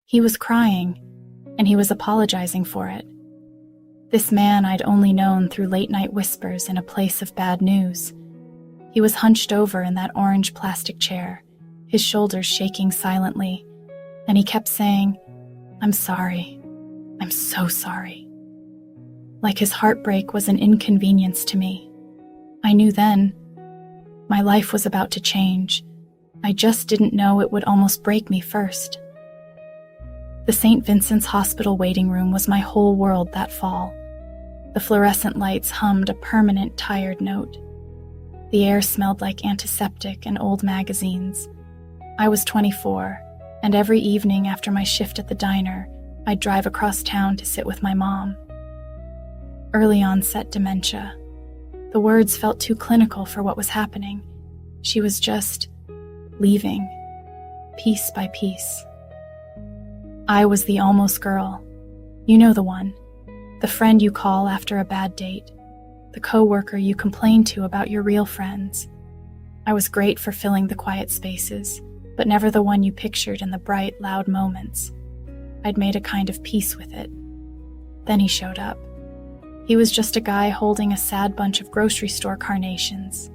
He was crying, and he was apologizing for it. This man I'd only known through late-night whispers in a place of bad news. He was hunched over in that orange plastic chair, his shoulders shaking silently, and he kept saying, "I'm sorry. I'm so sorry." Like his heartbreak was an inconvenience to me. I knew then. My life was about to change. I just didn't know it would almost break me first. The St. Vincent's Hospital waiting room was my whole world that fall. The fluorescent lights hummed a permanent, tired note. The air smelled like antiseptic and old magazines. I was 24, and every evening after my shift at the diner, I'd drive across town to sit with my mom. Early onset dementia. The words felt too clinical for what was happening. She was just leaving, piece by piece. I was the almost girl. You know the one. The friend you call after a bad date. The coworker you complain to about your real friends. I was great for filling the quiet spaces, but never the one you pictured in the bright, loud moments. I'd made a kind of peace with it. Then he showed up. He was just a guy holding a sad bunch of grocery store carnations.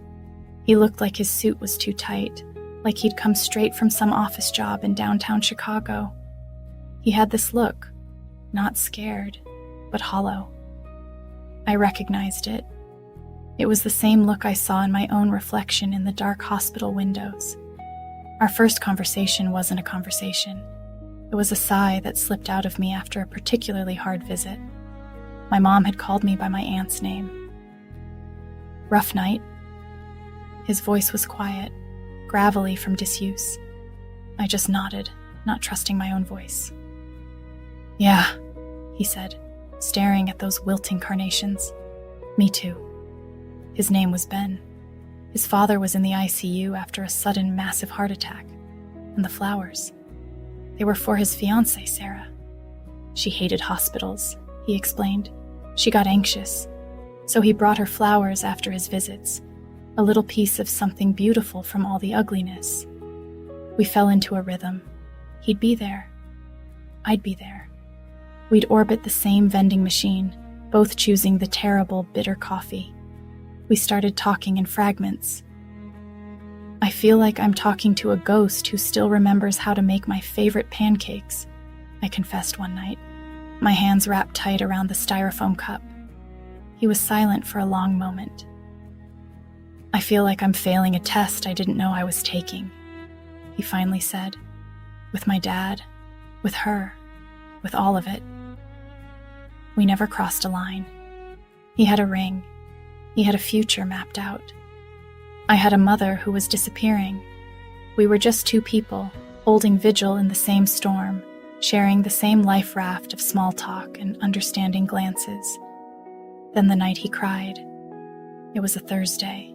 He looked like his suit was too tight, like he'd come straight from some office job in downtown Chicago. He had this look, not scared, but hollow. I recognized it. It was the same look I saw in my own reflection in the dark hospital windows. Our first conversation wasn't a conversation. It was a sigh that slipped out of me after a particularly hard visit. My mom had called me by my aunt's name. "Rough night?" His voice was quiet, gravelly from disuse. I just nodded, not trusting my own voice. "Yeah," he said, staring at those wilting carnations. "Me too." His name was Ben. His father was in the ICU after a sudden massive heart attack. And the flowers. They were for his fiancée, Sarah. She hated hospitals, he explained. She got anxious. So he brought her flowers after his visits, a little piece of something beautiful from all the ugliness. We fell into a rhythm. He'd be there. I'd be there. We'd orbit the same vending machine, both choosing the terrible, bitter coffee. We started talking in fragments. "I feel like I'm talking to a ghost who still remembers how to make my favorite pancakes," I confessed one night, my hands wrapped tight around the styrofoam cup. He was silent for a long moment. "I feel like I'm failing a test I didn't know I was taking," he finally said. "With my dad, with her, with all of it." We never crossed a line. He had a ring. He had a future mapped out. I had a mother who was disappearing. We were just two people, holding vigil in the same storm, sharing the same life raft of small talk and understanding glances. Then the night he cried. It was a Thursday.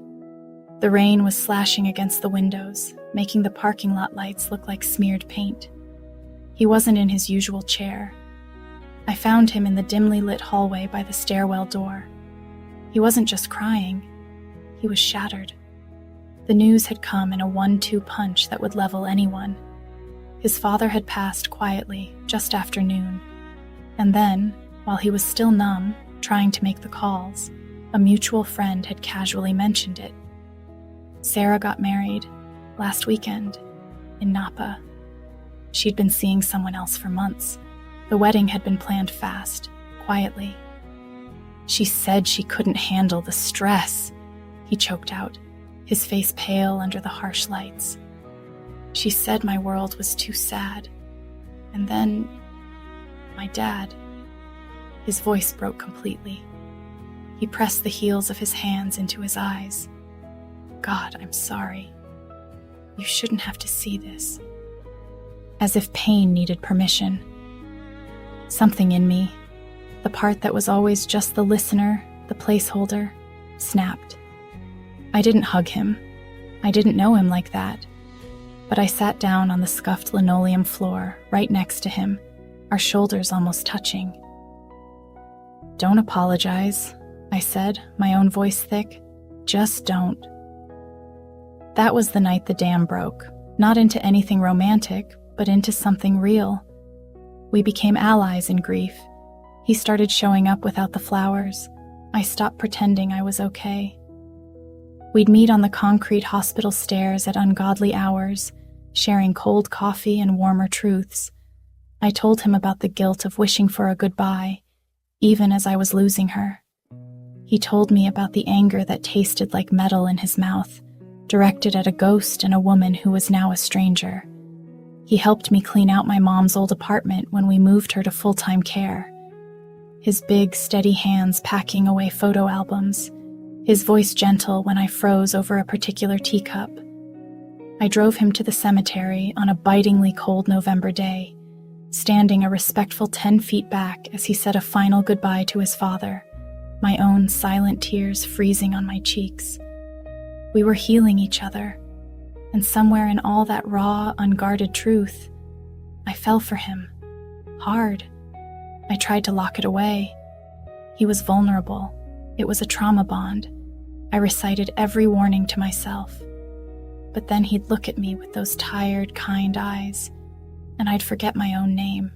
The rain was slashing against the windows, making the parking lot lights look like smeared paint. He wasn't in his usual chair. I found him in the dimly lit hallway by the stairwell door. He wasn't just crying. He was shattered. The news had come in a 1-2 punch that would level anyone. His father had passed quietly just after noon. And then, while he was still numb, trying to make the calls, a mutual friend had casually mentioned it. Sarah got married last weekend in Napa. She'd been seeing someone else for months. The wedding had been planned fast, quietly. "She said she couldn't handle the stress," he choked out, his face pale under the harsh lights. "She said my world was too sad. And then, my dad." His voice broke completely. He pressed the heels of his hands into his eyes. "God, I'm sorry. You shouldn't have to see this." As if pain needed permission. Something in me, the part that was always just the listener, the placeholder, snapped. I didn't hug him. I didn't know him like that. But I sat down on the scuffed linoleum floor right next to him, our shoulders almost touching. "Don't apologize," I said, my own voice thick. "Just don't." That was the night the dam broke, not into anything romantic, but into something real. We became allies in grief. He started showing up without the flowers. I stopped pretending I was okay. We'd meet on the concrete hospital stairs at ungodly hours, sharing cold coffee and warmer truths. I told him about the guilt of wishing for a goodbye, even as I was losing her. He told me about the anger that tasted like metal in his mouth, directed at a ghost and a woman who was now a stranger. He helped me clean out my mom's old apartment when we moved her to full-time care. His big, steady hands packing away photo albums, his voice gentle when I froze over a particular teacup. I drove him to the cemetery on a bitingly cold November day, standing a respectful 10 feet back as he said a final goodbye to his father, my own silent tears freezing on my cheeks. We were healing each other, and somewhere in all that raw, unguarded truth, I fell for him, hard. I tried to lock it away. He was vulnerable. It was a trauma bond. I recited every warning to myself. But then he'd look at me with those tired, kind eyes, and I'd forget my own name.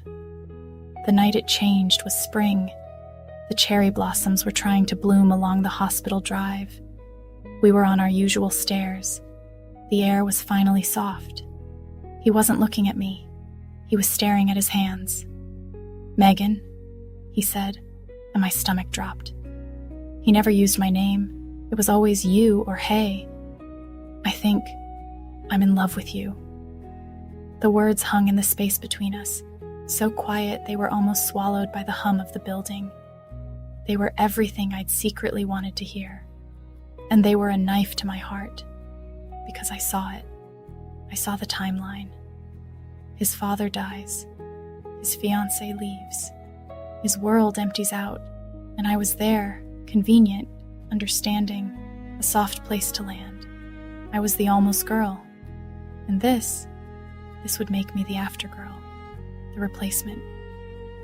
The night it changed was spring. The cherry blossoms were trying to bloom along the hospital drive. We were on our usual stairs. The air was finally soft. He wasn't looking at me. He was staring at his hands. "Megan," he said, and my stomach dropped. He never used my name. It was always you or hey. "I think I'm in love with you." The words hung in the space between us, so quiet they were almost swallowed by the hum of the building. They were everything I'd secretly wanted to hear. And they were a knife to my heart, because I saw it. I saw the timeline. His father dies. His fiancée leaves. His world empties out, and I was there, convenient, understanding, a soft place to land. I was the almost girl. And this would make me the aftergirl, the replacement.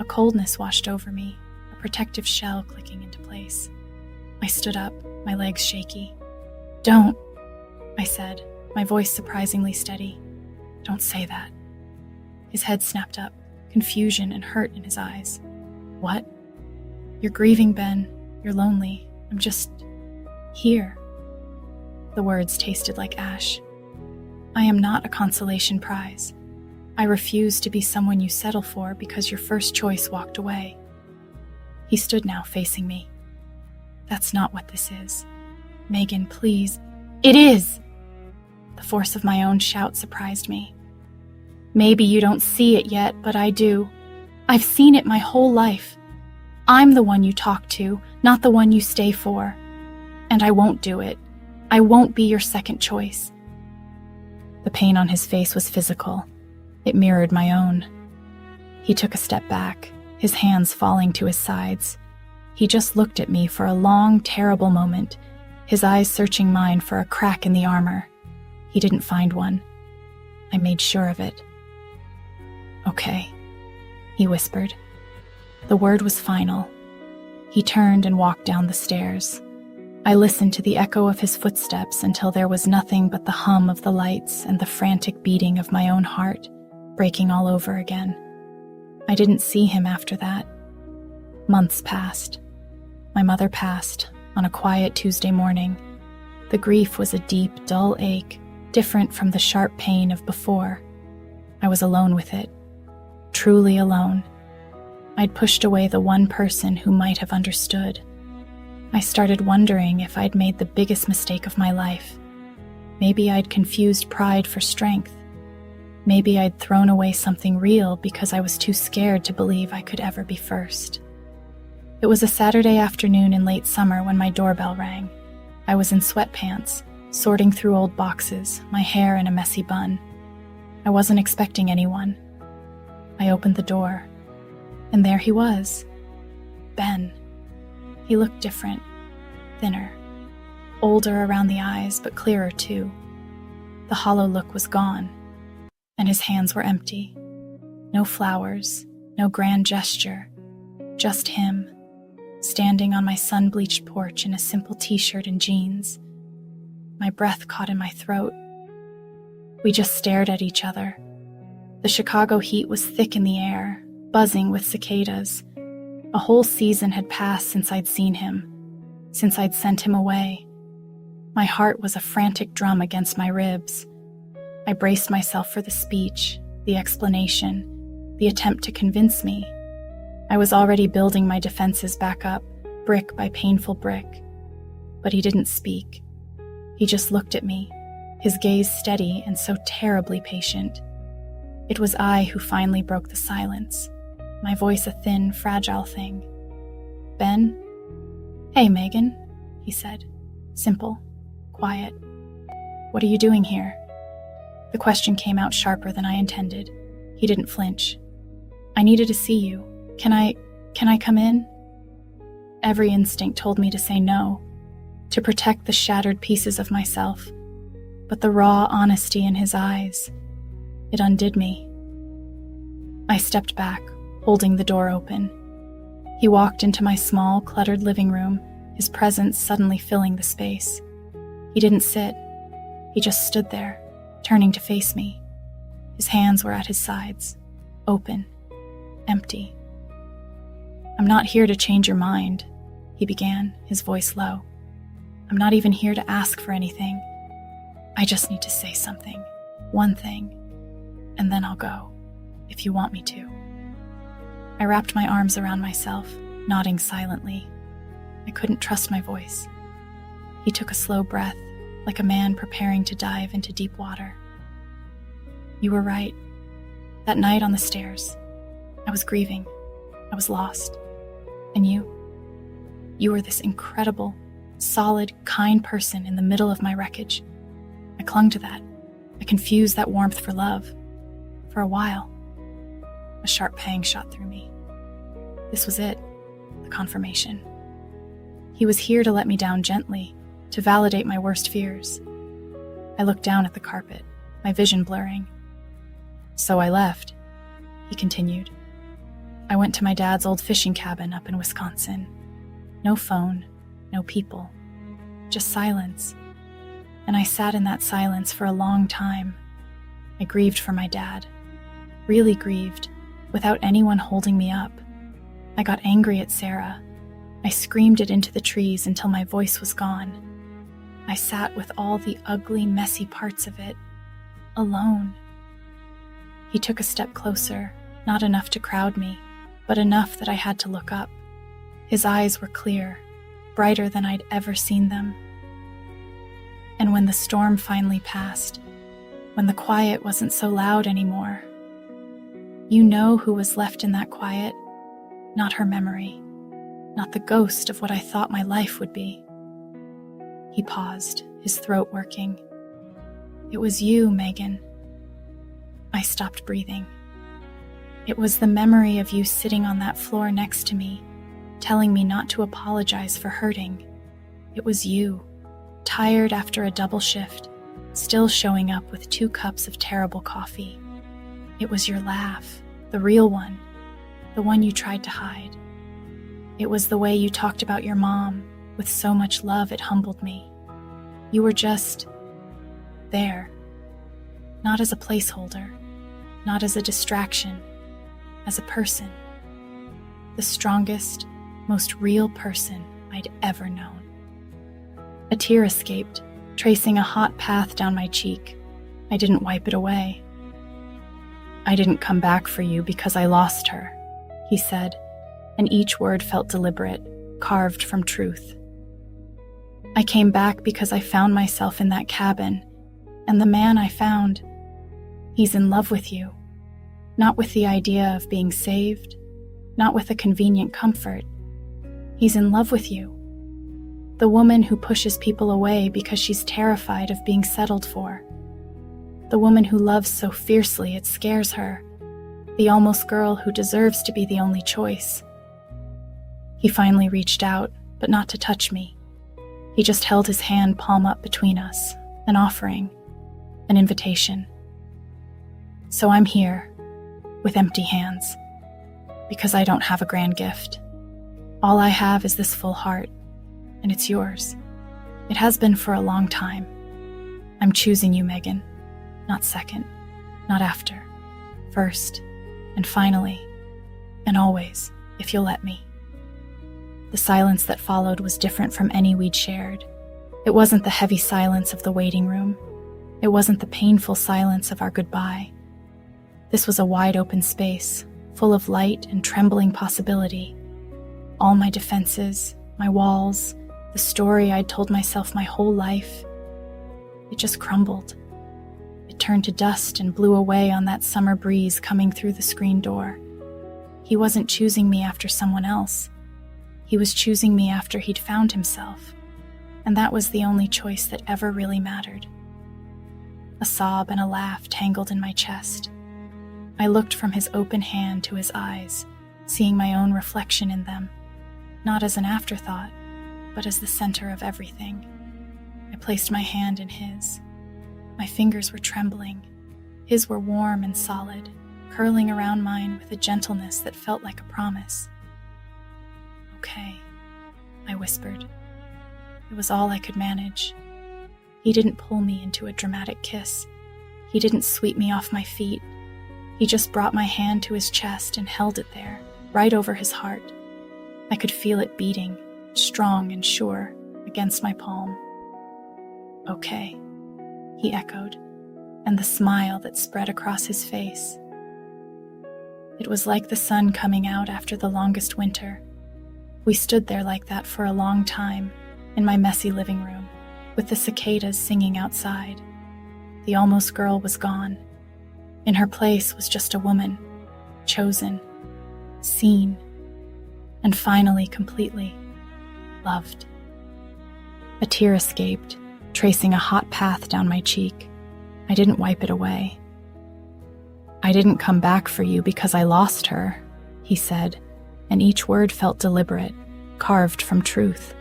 A coldness washed over me, a protective shell clicking into place. I stood up, my legs shaky. "Don't," I said, my voice surprisingly steady. "Don't say that." His head snapped up, confusion and hurt in his eyes. "What?" "You're grieving, Ben. You're lonely. I'm just here." The words tasted like ash. "I am not a consolation prize. I refuse to be someone you settle for because your first choice walked away." He stood now, facing me. "That's not what this is. Megan, please." "It is!" The force of my own shout surprised me. "Maybe you don't see it yet, but I do. I've seen it my whole life. I'm the one you talk to, not the one you stay for. And I won't do it. I won't be your second choice." The pain on his face was physical. It mirrored my own. He took a step back, his hands falling to his sides. He just looked at me for a long, terrible moment, his eyes searching mine for a crack in the armor. He didn't find one. I made sure of it. "Okay," he whispered. The word was final. He turned and walked down the stairs. I listened to the echo of his footsteps until there was nothing but the hum of the lights and the frantic beating of my own heart, breaking all over again. I didn't see him after that. Months passed. My mother passed on a quiet Tuesday morning. The grief was a deep, dull ache, different from the sharp pain of before. I was alone with it, truly alone. I'd pushed away the one person who might have understood. I started wondering if I'd made the biggest mistake of my life. Maybe I'd confused pride for strength. Maybe I'd thrown away something real because I was too scared to believe I could ever be first. It was a Saturday afternoon in late summer when my doorbell rang. I was in sweatpants, sorting through old boxes, my hair in a messy bun. I wasn't expecting anyone. I opened the door, and there he was, Ben. He looked different, thinner, older around the eyes, but clearer too. The hollow look was gone, and his hands were empty. No flowers, no grand gesture, just him, standing on my sun-bleached porch in a simple t-shirt and jeans. My breath caught in my throat. We just stared at each other. The Chicago heat was thick in the air, buzzing with cicadas. A whole season had passed since I'd seen him, since I'd sent him away. My heart was a frantic drum against my ribs. I braced myself for the speech, the explanation, the attempt to convince me. I was already building my defenses back up, brick by painful brick. But he didn't speak. He just looked at me, his gaze steady and so terribly patient. It was I who finally broke the silence, my voice a thin, fragile thing. "Ben?" "Hey, Megan," he said. Simple, quiet. "What are you doing here?" The question came out sharper than I intended. He didn't flinch. "I needed to see you. Can I come in?" Every instinct told me to say no, to protect the shattered pieces of myself. But the raw honesty in his eyes, it undid me. I stepped back, holding the door open. He walked into my small, cluttered living room, his presence suddenly filling the space. He didn't sit. He just stood there, turning to face me. His hands were at his sides, open, empty. "I'm not here to change your mind," he began, his voice low. "I'm not even here to ask for anything. I just need to say something, one thing, and then I'll go, if you want me to." I wrapped my arms around myself, nodding silently. I couldn't trust my voice. He took a slow breath, like a man preparing to dive into deep water. "You were right. That night on the stairs, I was grieving. I was lost. And you were this incredible, solid, kind person in the middle of my wreckage. I clung to that. I confused that warmth for love. For a while." A sharp pang shot through me. This was it, the confirmation. He was here to let me down gently, to validate my worst fears. I looked down at the carpet, my vision blurring. "So I left," he continued. "I went to my dad's old fishing cabin up in Wisconsin. No phone, no people, just silence. And I sat in that silence for a long time. I grieved for my dad, really grieved, without anyone holding me up. I got angry at Sarah. I screamed it into the trees until my voice was gone. I sat with all the ugly, messy parts of it, alone." He took a step closer, not enough to crowd me, but enough that I had to look up. His eyes were clear, brighter than I'd ever seen them. And when the storm finally passed, when the quiet wasn't so loud anymore, you know who was left in that quiet? Not her memory, not the ghost of what I thought my life would be. He paused, his throat working. "It was you, Megan." I stopped breathing. It was the memory of you sitting on that floor next to me, telling me not to apologize for hurting. It was you, tired after a double shift, still showing up with 2 cups of terrible coffee. It was your laugh, the real one, the one you tried to hide. It was the way you talked about your mom, with so much love it humbled me. You were just there, not as a placeholder, not as a distraction, as a person. The strongest, most real person I'd ever known. A tear escaped, tracing a hot path down my cheek. I didn't wipe it away. "I didn't come back for you because I lost her," he said, and each word felt deliberate, carved from truth. "I came back because I found myself in that cabin, and the man I found, he's in love with you. Not with the idea of being saved, not with a convenient comfort. He's in love with you. The woman who pushes people away because she's terrified of being settled for. The woman who loves so fiercely it scares her. The almost girl who deserves to be the only choice." He finally reached out, but not to touch me. He just held his hand palm up between us, an offering, an invitation. "So I'm here, with empty hands, because I don't have a grand gift. All I have is this full heart, and it's yours. It has been for a long time. I'm choosing you, Megan. Not second, not after. First, and finally, And always, if you'll let me. The silence that followed was different from any we'd shared. It wasn't the heavy silence of the waiting room. It wasn't the painful silence of our goodbye. This was a wide open space, full of light and trembling possibility. All my defenses, my walls, the story I'd told myself my whole life, it just crumbled. It turned to dust and blew away on that summer breeze coming through the screen door. He wasn't choosing me after someone else. He was choosing me after he'd found himself, and that was the only choice that ever really mattered. A sob and a laugh tangled in my chest. I looked from his open hand to his eyes, seeing my own reflection in them, not as an afterthought, but as the center of everything. I placed my hand in his. My fingers were trembling. His were warm and solid, curling around mine with a gentleness that felt like a promise. "Okay," I whispered. It was all I could manage. He didn't pull me into a dramatic kiss. He didn't sweep me off my feet. He just brought my hand to his chest and held it there, right over his heart. I could feel it beating, strong and sure, against my palm. "Okay," he echoed, and the smile that spread across his face. It was like the sun coming out after the longest winter. We stood there like that for a long time, in my messy living room, with the cicadas singing outside. The almost girl was gone. In her place was just a woman, chosen, seen, and finally completely loved. A tear escaped, tracing a hot path down my cheek. I didn't wipe it away. "I didn't come back for you because I lost her," he said, and each word felt deliberate, carved from truth.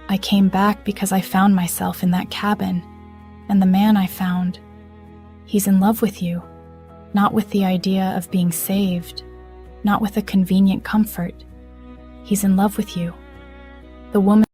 "I came back because I found myself in that cabin, and the man I found, he's in love with you, not with the idea of being saved, not with a convenient comfort. He's in love with you, the woman